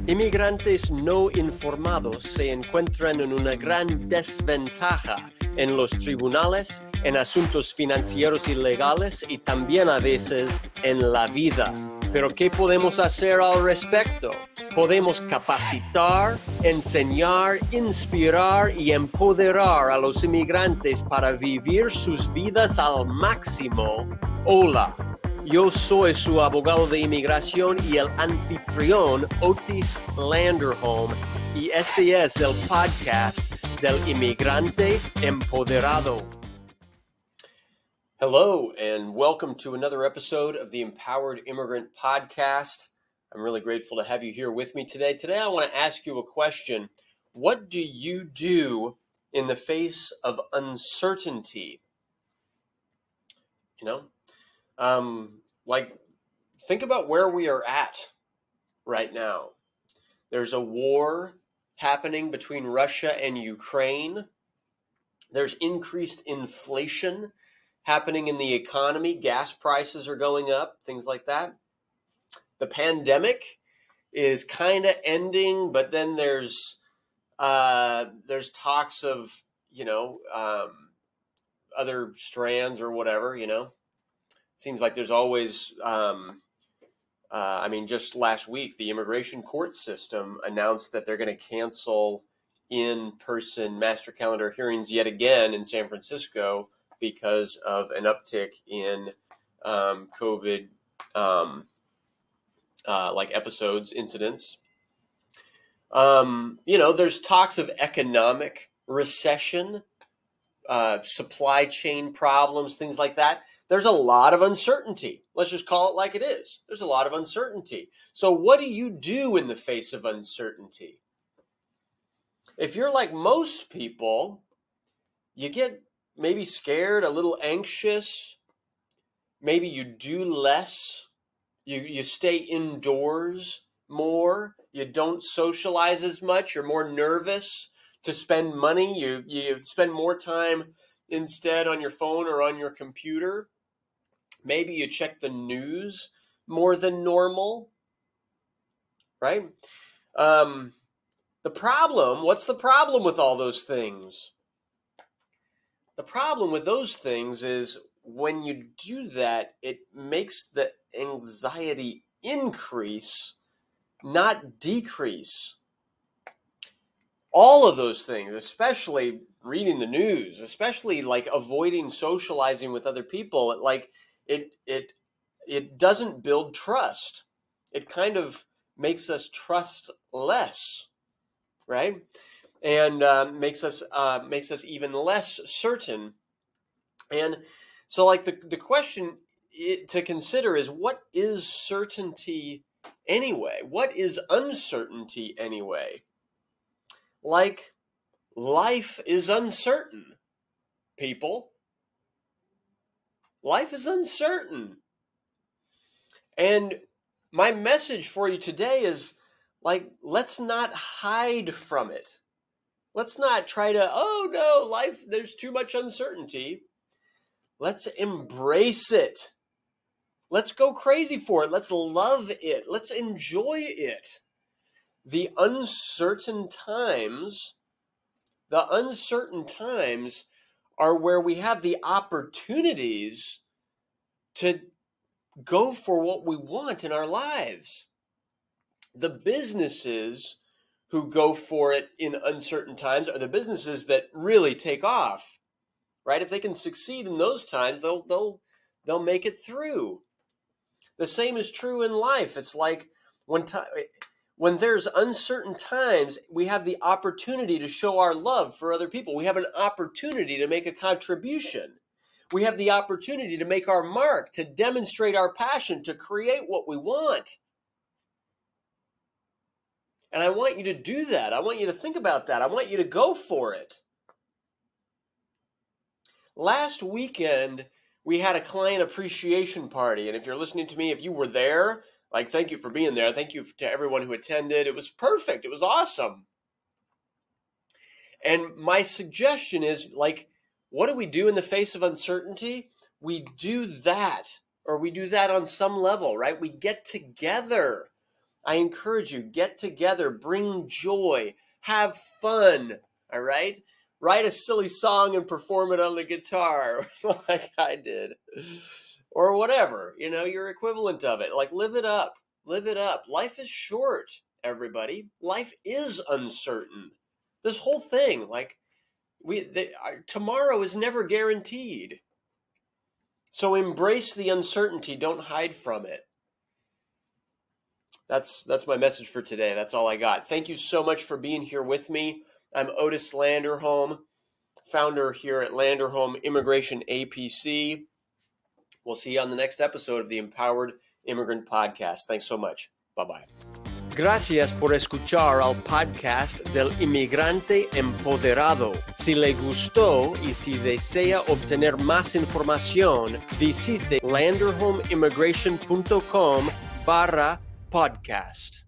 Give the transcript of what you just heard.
Inmigrantes no informados se encuentran en una gran desventaja en los tribunales, en asuntos financieros y legales y también a veces en la vida. Pero ¿qué podemos hacer al respecto? Podemos capacitar, enseñar, inspirar y empoderar a los inmigrantes para vivir sus vidas al máximo. Hola. Yo soy su abogado de inmigración y el anfitrión Otis Landerholm, y este es el podcast del inmigrante empoderado. Hello, and welcome to another episode of the Empowered Immigrant Podcast. I'm really grateful to have you here with me today. Today I want to ask you a question. What do you do in the face of uncertainty? Think about where we are at right now. There's a war happening between Russia and Ukraine. There's increased inflation happening in the economy. Gas prices are going up, things like that. The pandemic is kind of ending, but then there's talks of, other strands or whatever, Seems like there's always, just last week, the immigration court system announced that they're going to cancel in-person master calendar hearings yet again in San Francisco because of an uptick in COVID, episodes, incidents. There's talks of economic recession, supply chain problems, things like that. There's a lot of uncertainty. Let's just call it like it is. There's a lot of uncertainty. So what do you do in the face of uncertainty? If you're like most people, you get maybe scared, a little anxious. Maybe you do less. You stay indoors more. You don't socialize as much. You're more nervous to spend money. You spend more time instead on your phone or on your computer. Maybe you check the news more than normal, right? What's the problem with all those things? The problem with those things is when you do that, it makes the anxiety increase, not decrease. All of those things, especially reading the news, especially like avoiding socializing with other people, it doesn't build trust. It kind of makes us trust less, right? And makes us even less certain. And so, the question to consider is, what is certainty anyway? What is uncertainty anyway? Life is uncertain, people. Life is uncertain. And my message for you today is, let's not hide from it. Let's not try to, life, there's too much uncertainty. Let's embrace it. Let's go crazy for it. Let's love it. Let's enjoy it. The uncertain times are where we have the opportunities to go for what we want in our lives. The businesses who go for it in uncertain times are the businesses that really take off, right? If they can succeed in those times, they'll make it through. The same is true in life. It's like when there's uncertain times, we have the opportunity to show our love for other people. We have an opportunity to make a contribution. We have the opportunity to make our mark, to demonstrate our passion, to create what we want. And I want you to do that. I want you to think about that. I want you to go for it. Last weekend, we had a client appreciation party. And if you're listening to me, if you were there, thank you for being there. Thank you to everyone who attended. It was perfect. It was awesome. And my suggestion is, what do we do in the face of uncertainty? We do that, or we do that on some level, right? We get together I encourage you, get together, bring joy, have fun, all right? Write a silly song and perform it on the guitar like I did. Or whatever, your equivalent of it. Like, live it up. Live it up. Life is short, everybody. Life is uncertain. This whole thing, like, tomorrow is never guaranteed. So embrace the uncertainty. Don't hide from it. That's my message for today. That's all I got. Thank you so much for being here with me. I'm Otis Landerholm, founder here at Landerholm Immigration, A.P.C. We'll see you on the next episode of the Empowered Immigrant Podcast. Thanks so much. Bye-bye. Gracias por escuchar al podcast del Inmigrante Empoderado. Si le gustó y si desea obtener más información, visite landerholmimmigration.com/podcast.